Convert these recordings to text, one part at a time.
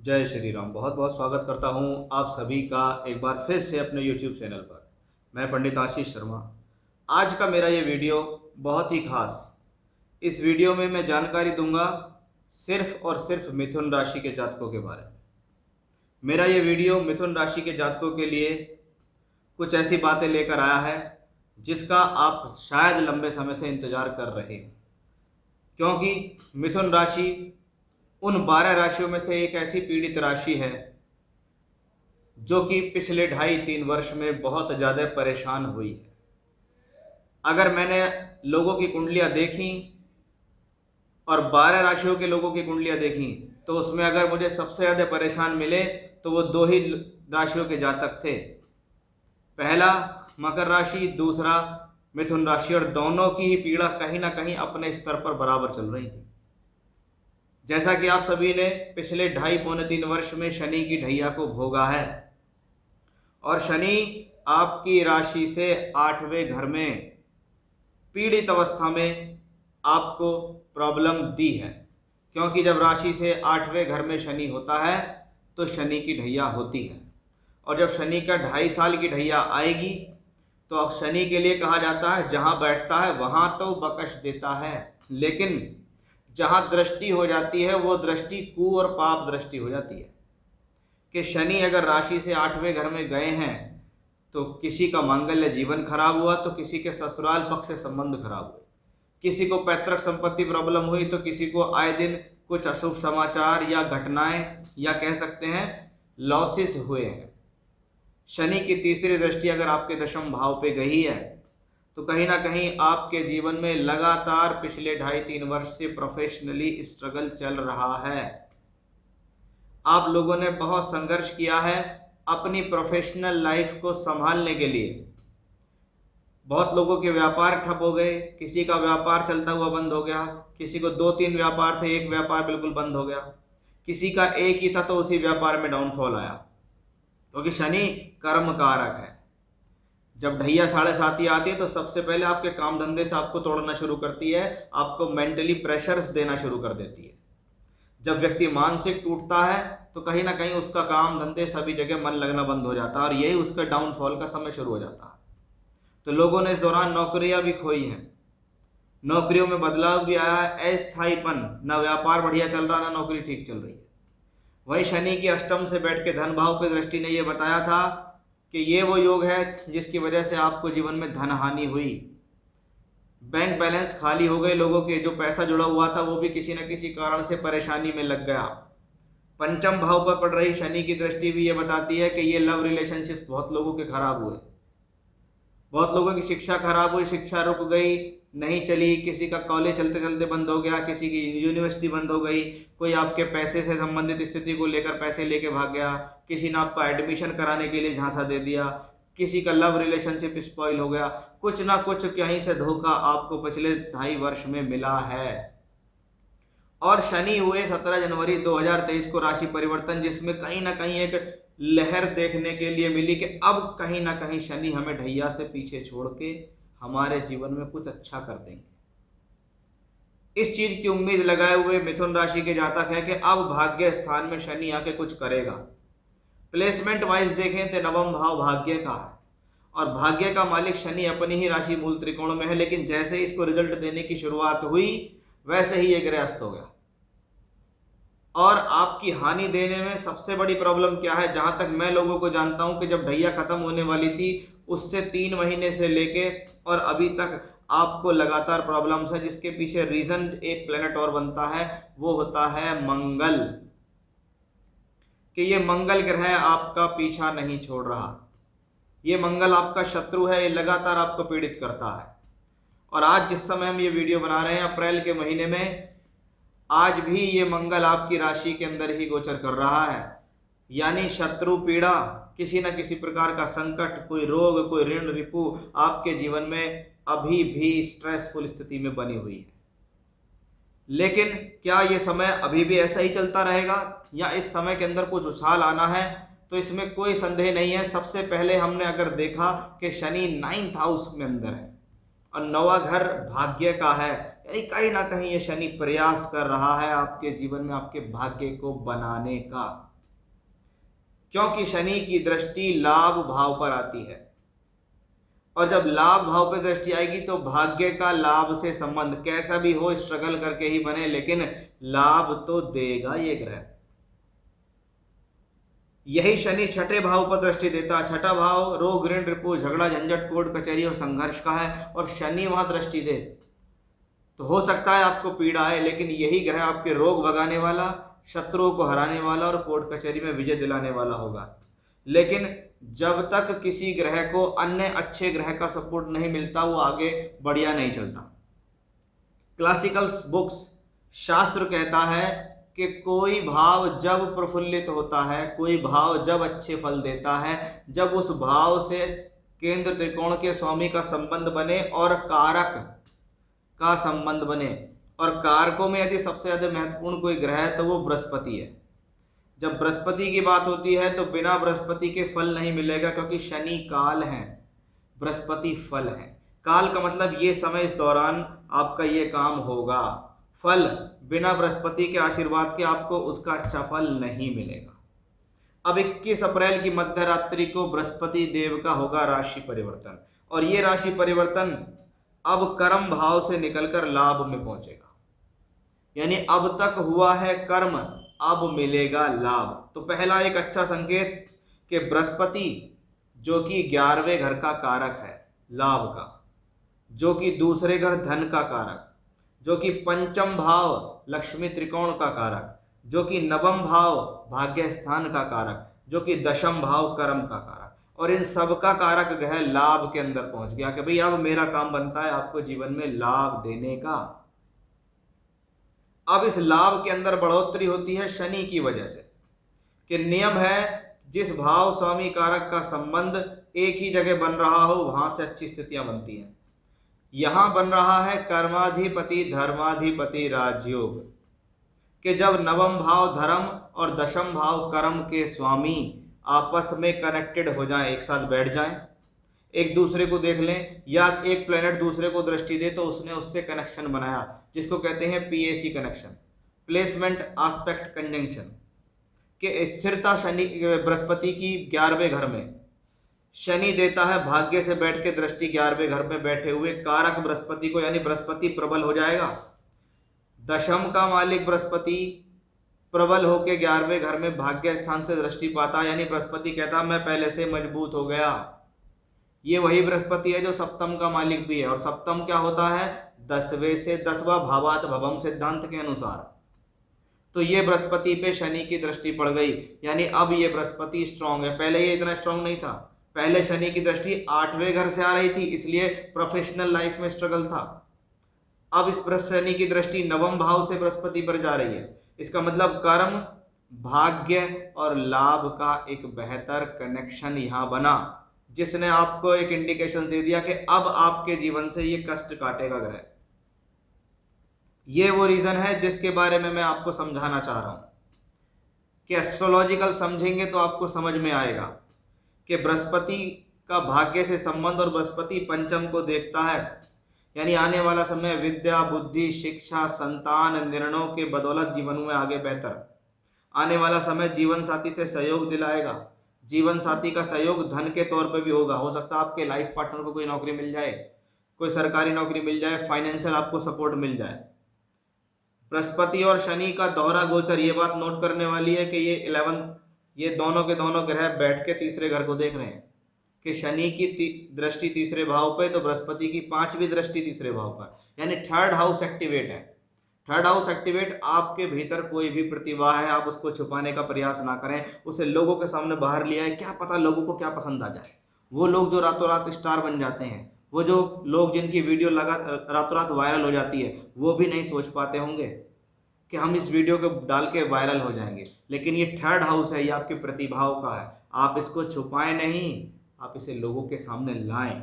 जय श्री राम। बहुत बहुत स्वागत करता हूं आप सभी का एक बार फिर से अपने YouTube चैनल पर। मैं पंडित आशीष शर्मा। आज का मेरा ये वीडियो बहुत ही खास। इस वीडियो में मैं जानकारी दूंगा सिर्फ और सिर्फ मिथुन राशि के जातकों के बारे में। मेरा ये वीडियो मिथुन राशि के जातकों के लिए कुछ ऐसी बातें लेकर आया है जिसका आप शायद लंबे समय से इंतजार कर रहे हैं, क्योंकि मिथुन राशि उन 12 राशियों में से एक ऐसी पीड़ित राशि है जो कि पिछले 2.5-3 वर्ष में बहुत ज़्यादा परेशान हुई है। अगर मैंने लोगों की कुंडलियां देखी और 12 राशियों के लोगों की कुंडलियां देखी तो उसमें अगर मुझे सबसे ज़्यादा परेशान मिले तो वो दो ही राशियों के जातक थे। पहला मकर राशि, दूसरा मिथुन राशि, और दोनों की ही पीड़ा कहीं ना कहीं अपने स्तर पर बराबर चल रही थी। जैसा कि आप सभी ने पिछले 2.5-3 वर्ष में शनि की ढैया को भोगा है, और शनि आपकी राशि से 8वें घर में पीड़ित अवस्था में आपको प्रॉब्लम दी है। क्योंकि जब राशि से 8वें घर में शनि होता है तो शनि की ढैया होती है, और जब शनि का 2.5 साल की ढैया आएगी तो अब शनि के लिए कहा जाता है जहां बैठता है वहां तो बकश देता है, लेकिन जहां दृष्टि हो जाती है वो दृष्टि कु और पाप दृष्टि हो जाती है। कि शनि अगर राशि से 8वें घर में गए हैं तो किसी का मांगल्य जीवन खराब हुआ तो किसी के ससुराल पक्ष से संबंध खराब हुए, किसी को पैतृक संपत्ति प्रॉब्लम हुई तो किसी को आए दिन कुछ अशुभ समाचार या घटनाएं या कह सकते हैं लॉसेस हुए हैं। शनि की तीसरी दृष्टि अगर आपके दशम भाव पे गई है तो कहीं ना कहीं आपके जीवन में लगातार पिछले 2.5-3 वर्ष से प्रोफेशनली स्ट्रगल चल रहा है। आप लोगों ने बहुत संघर्ष किया है अपनी प्रोफेशनल लाइफ को संभालने के लिए। बहुत लोगों के व्यापार ठप हो गए, किसी का व्यापार चलता हुआ बंद हो गया, किसी को 2-3 व्यापार थे, एक व्यापार बिल्कुल बंद हो गया, किसी का एक ही था तो उसी व्यापार में डाउनफॉल आया। क्योंकि शनि कर्म कारक है। जब ढैया 7.5 आती है तो सबसे पहले आपके काम धंधे से आपको तोड़ना शुरू करती है, आपको मेंटली प्रेशर्स देना शुरू कर देती है। जब व्यक्ति मानसिक टूटता है तो कहीं ना कहीं उसका काम धंधे सभी जगह मन लगना बंद हो जाता है, और यही उसका डाउनफॉल का समय शुरू हो जाता है। तो लोगों ने इस दौरान नौकरियां भी खोई हैं, नौकरियों में बदलाव भी आया है, अस्थायीपन, ना व्यापार बढ़िया चल रहा ना नौकरी ठीक चल रही है। वही शनि की अष्टम से बैठ के धन भाव की दृष्टि ने यह बताया था कि ये वो योग है जिसकी वजह से आपको जीवन में धन हानि हुई, बैंक बैलेंस खाली हो गए, लोगों के जो पैसा जुड़ा हुआ था वो भी किसी न किसी कारण से परेशानी में लग गया। पंचम भाव पर पड़ रही शनि की दृष्टि भी ये बताती है कि ये लव रिलेशनशिप बहुत लोगों के खराब हुए, बहुत लोगों की शिक्षा खराब हुई, शिक्षा रुक गई, नहीं चली, किसी का कॉलेज चलते चलते बंद हो गया, किसी की यूनिवर्सिटी बंद हो गई, कोई आपके पैसे से संबंधित स्थिति को लेकर पैसे लेके भाग गया, किसी ने आपका एडमिशन कराने के लिए झांसा दे दिया, किसी का लव रिलेशनशिप स्पॉइल हो गया, कुछ ना कुछ कहीं से धोखा आपको पिछले 2.5 वर्ष में मिला है। और शनि हुए 17 जनवरी 2023 को राशि परिवर्तन, जिसमें कहीं ना कहीं एक लहर देखने के लिए मिली कि अब कहीं ना कहीं शनि हमें ढैया से पीछे छोड़ के हमारे जीवन में कुछ अच्छा कर देंगे। इस चीज की उम्मीद लगाए हुए मिथुन राशि के जातक है कि अब भाग्य स्थान में शनि आके कुछ करेगा। प्लेसमेंट वाइज देखें तो नवम भाव भाग्य का है, और भाग्य का मालिक शनि अपनी ही राशि मूल त्रिकोण में है, लेकिन जैसे ही इसको रिजल्ट देने की शुरुआत हुई वैसे ही ये ग्रस्त हो गया। और आपकी हानि देने में सबसे बड़ी प्रॉब्लम क्या है, जहां तक मैं लोगों को जानता हूं कि जब ढैया खत्म होने वाली थी उससे 3 महीने से लेके और अभी तक आपको लगातार प्रॉब्लम्स है, जिसके पीछे रीजन एक प्लेनेट और बनता है, वो होता है मंगल। कि ये मंगल ग्रह आपका पीछा नहीं छोड़ रहा, ये मंगल आपका शत्रु है, ये लगातार आपको पीड़ित करता है। और आज जिस समय हम ये वीडियो बना रहे हैं अप्रैल के महीने में, आज भी ये मंगल आपकी राशि के अंदर ही गोचर कर रहा है। यानी शत्रु पीड़ा, किसी न किसी प्रकार का संकट, कोई रोग, कोई ऋण रिपु आपके जीवन में अभी भी स्ट्रेसफुल स्थिति में बनी हुई है। लेकिन क्या ये समय अभी भी ऐसा ही चलता रहेगा या इस समय के अंदर कुछ उछाल आना है, तो इसमें कोई संदेह नहीं है। सबसे पहले हमने अगर देखा कि शनि 9th हाउस में अंदर है और 9वां घर भाग्य का है, यानी कहीं ना कहीं ये शनि प्रयास कर रहा है आपके जीवन में आपके भाग्य को बनाने का। क्योंकि शनि की दृष्टि लाभ भाव पर आती है, और जब लाभ भाव पे दृष्टि आएगी तो भाग्य का लाभ से संबंध, कैसा भी हो स्ट्रगल करके ही बने लेकिन लाभ तो देगा ये ग्रह। यही शनि छठे भाव पर दृष्टि देता है। छठा भाव रोग ऋण रिपु झगड़ा झंझट कोर्ट कचहरी और संघर्ष का है, और शनि वहां दृष्टि दे तो हो सकता है आपको पीड़ा है, लेकिन यही ग्रह आपके रोग भगाने वाला, शत्रुओं को हराने वाला और कोर्ट कचहरी में विजय दिलाने वाला होगा। लेकिन जब तक किसी ग्रह को अन्य अच्छे ग्रह का सपोर्ट नहीं मिलता वो आगे बढ़िया नहीं चलता। क्लासिकल बुक्स, शास्त्र कहता है कि कोई भाव जब प्रफुल्लित होता है, कोई भाव जब अच्छे फल देता है, जब उस भाव से केंद्र त्रिकोण के स्वामी का संबंध बने और कारक का संबंध बने। और कारकों में यदि सबसे ज्यादा महत्वपूर्ण कोई ग्रह है तो वो बृहस्पति है। जब बृहस्पति की बात होती है तो बिना बृहस्पति के फल नहीं मिलेगा, क्योंकि शनि काल है, बृहस्पति फल है। काल का मतलब ये समय, इस दौरान आपका ये काम होगा। फल बिना बृहस्पति के आशीर्वाद के आपको उसका अच्छा फल नहीं मिलेगा। अब 21 अप्रैल की मध्य रात्रि को बृहस्पति देव का होगा राशि परिवर्तन, और ये राशि परिवर्तन अब कर्म भाव से निकलकर लाभ में पहुंचेगा। यानी अब तक हुआ है कर्म, अब मिलेगा लाभ। तो पहला एक अच्छा संकेत कि बृहस्पति जो कि 11वें घर का कारक है लाभ का, जो कि दूसरे घर धन का कारक, जो कि पंचम भाव लक्ष्मी त्रिकोण का कारक, जो कि नवम भाव भाग्य स्थान का कारक, जो कि दशम भाव कर्म का कारक, और इन सब का कारक ग्रह लाभ के अंदर पहुंच गया कि भाई अब मेरा काम बनता है आपको जीवन में लाभ देने का। अब इस लाभ के अंदर बढ़ोतरी होती है शनि की वजह से, कि नियम है जिस भाव स्वामी कारक का संबंध एक ही जगह बन रहा हो वहां से अच्छी स्थितियां बनती हैं। यहां बन रहा है कर्माधिपति धर्माधिपति राजयोग, कि जब नवम भाव धर्म और दशम भाव कर्म के स्वामी आपस में कनेक्टेड हो जाएं, एक साथ बैठ जाएं, एक दूसरे को देख लें, या एक प्लेनेट दूसरे को दृष्टि दे तो उसने उससे कनेक्शन बनाया, जिसको कहते हैं PAC connection, placement aspect conjunction, कि स्थिरता शनि बृहस्पति की 11वें घर में। शनि देता है भाग्य से बैठ के दृष्टि 11वें घर में बैठे हुए कारक बृहस्पति को, यानी बृहस्पति प्रबल हो जाएगा। दशम का मालिक बृहस्पति प्रबल होके 11वें घर में भाग्य स्थान से दृष्टि पाता, यानी बृहस्पति कहता मैं पहले से मजबूत हो गया। ये वही बृहस्पति है जो सप्तम का मालिक भी है, और सप्तम क्या होता है 10वें से 10वां भावात भवम सिद्धांत के अनुसार। तो ये बृहस्पति पे शनि की दृष्टि पड़ गई, यानी अब ये बृहस्पति स्ट्रांग है। पहले ये इतना स्ट्रांग नहीं था, पहले शनि की दृष्टि 8वें घर से आ रही थी, इसलिए प्रोफेशनल लाइफ में स्ट्रगल था। अब इस शनि की दृष्टि नवम भाव से बृहस्पति पर जा रही है, इसका मतलब कर्म, भाग्य और लाभ का एक बेहतर कनेक्शन यहां बना, जिसने आपको एक इंडिकेशन दे दिया कि अब आपके जीवन से ये कष्ट काटेगा ग्रह। ये वो रीजन है जिसके बारे में मैं आपको समझाना चाह रहा हूं, कि एस्ट्रोलॉजिकल समझेंगे तो आपको समझ में आएगा कि बृहस्पति का भाग्य से संबंध, और बृहस्पति पंचम को देखता है, यानी आने वाला समय विद्या बुद्धि शिक्षा संतान निर्णयों के बदौलत जीवन में आगे बेहतर। आने वाला समय जीवन साथी से सहयोग दिलाएगा, जीवन साथी का सहयोग धन के तौर पर भी होगा। हो सकता है आपके लाइफ पार्टनर को कोई नौकरी मिल जाए, कोई सरकारी नौकरी मिल जाए, फाइनेंशियल आपको सपोर्ट मिल जाए। बृहस्पति और शनि का दोहरा गोचर, ये बात नोट करने वाली है कि ये 11 ये दोनों के दोनों ग्रह बैठ के तीसरे घर को देख रहे हैं, कि शनि की दृष्टि तीसरे भाव पे तो बृहस्पति की 5वीं दृष्टि तीसरे भाव पर, यानी थर्ड हाउस एक्टिवेट है। थर्ड हाउस एक्टिवेट, आपके भीतर कोई भी प्रतिभा है आप उसको छुपाने का प्रयास ना करें, उसे लोगों के सामने बाहर लिया है। क्या पता लोगों को क्या पसंद आ जाए। वो लोग जो रातों रात स्टार बन जाते हैं, वो जो लोग जिनकी वीडियो रातों रात वायरल हो जाती है, वो भी नहीं सोच पाते होंगे कि हम इस वीडियो को डाल के वायरल हो जाएंगे। लेकिन ये थर्ड हाउस है, ये आपकी प्रतिभाओं का है। आप इसको छुपाएं नहीं, आप इसे लोगों के सामने लाएं।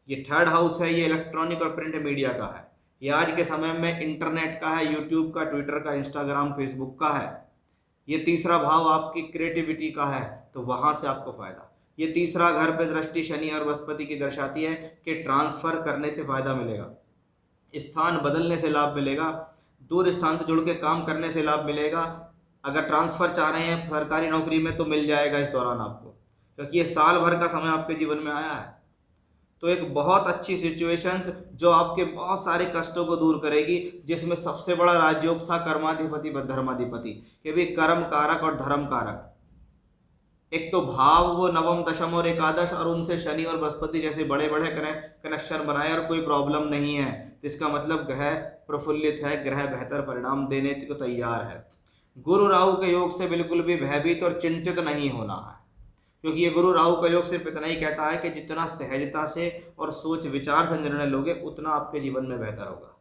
ये थर्ड हाउस है, ये इलेक्ट्रॉनिक और प्रिंट मीडिया का है। ये आज के समय में इंटरनेट का है, यूट्यूब का, ट्विटर का, इंस्टाग्राम फेसबुक का है। ये तीसरा भाव आपकी क्रिएटिविटी का है, तो वहां से आपको फायदा। ये तीसरा घर पे दृष्टि शनि और बृहस्पति की दर्शाती है कि ट्रांसफर करने से फायदा मिलेगा, स्थान बदलने से लाभ मिलेगा, दूर स्थान से जुड़ के काम करने से लाभ मिलेगा, अगर ट्रांसफ़र चाह रहे हैं सरकारी नौकरी में तो मिल जाएगा इस दौरान आपको, क्योंकि ये साल भर का समय आपके जीवन में आया है। तो एक बहुत अच्छी सिचुएशंस जो आपके बहुत सारे कष्टों को दूर करेगी, जिसमें सबसे बड़ा राजयोग था कर्माधिपति व धर्माधिपति, कि भी कर्म कारक और धर्म कारक। एक तो भाव वो नवम दशम और एकादश, और उनसे शनि और बृहस्पति जैसे बड़े बड़े कनेक्शन बनाए और कोई प्रॉब्लम नहीं है, तो इसका मतलब ग्रह प्रफुल्लित है, ग्रह बेहतर परिणाम देने को तैयार है। गुरु राहु के योग से बिल्कुल भी भयभीत और चिंतित नहीं होना है, क्योंकि ये गुरु राहु का योग सिर्फ इतना ही कहता है कि जितना सहजता से और सोच विचार से निर्णय लोगे उतना आपके जीवन में बेहतर होगा।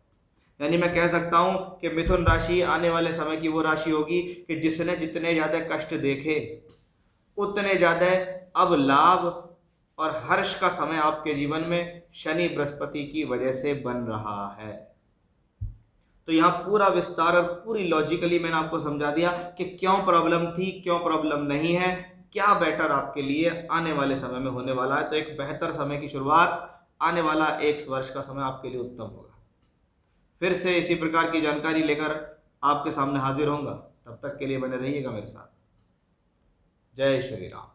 यानी मैं कह सकता हूं कि मिथुन राशि आने वाले समय की वो राशि होगी कि जिसने जितने ज़्यादा कष्ट देखे उतने ज़्यादा अब लाभ और हर्ष का समय आपके जीवन में शनि बृहस्पति की वजह से बन रहा है। तो यहाँ पूरा विस्तार और पूरी लॉजिकली मैंने आपको समझा दिया कि क्यों प्रॉब्लम थी, क्यों प्रॉब्लम नहीं है, क्या बेटर आपके लिए आने वाले समय में होने वाला है। तो एक बेहतर समय की शुरुआत, आने वाला 1 वर्ष का समय आपके लिए उत्तम होगा। फिर से इसी प्रकार की जानकारी लेकर आपके सामने हाजिर होऊंगा, तब तक के लिए बने रहिएगा मेरे साथ। जय श्री राम।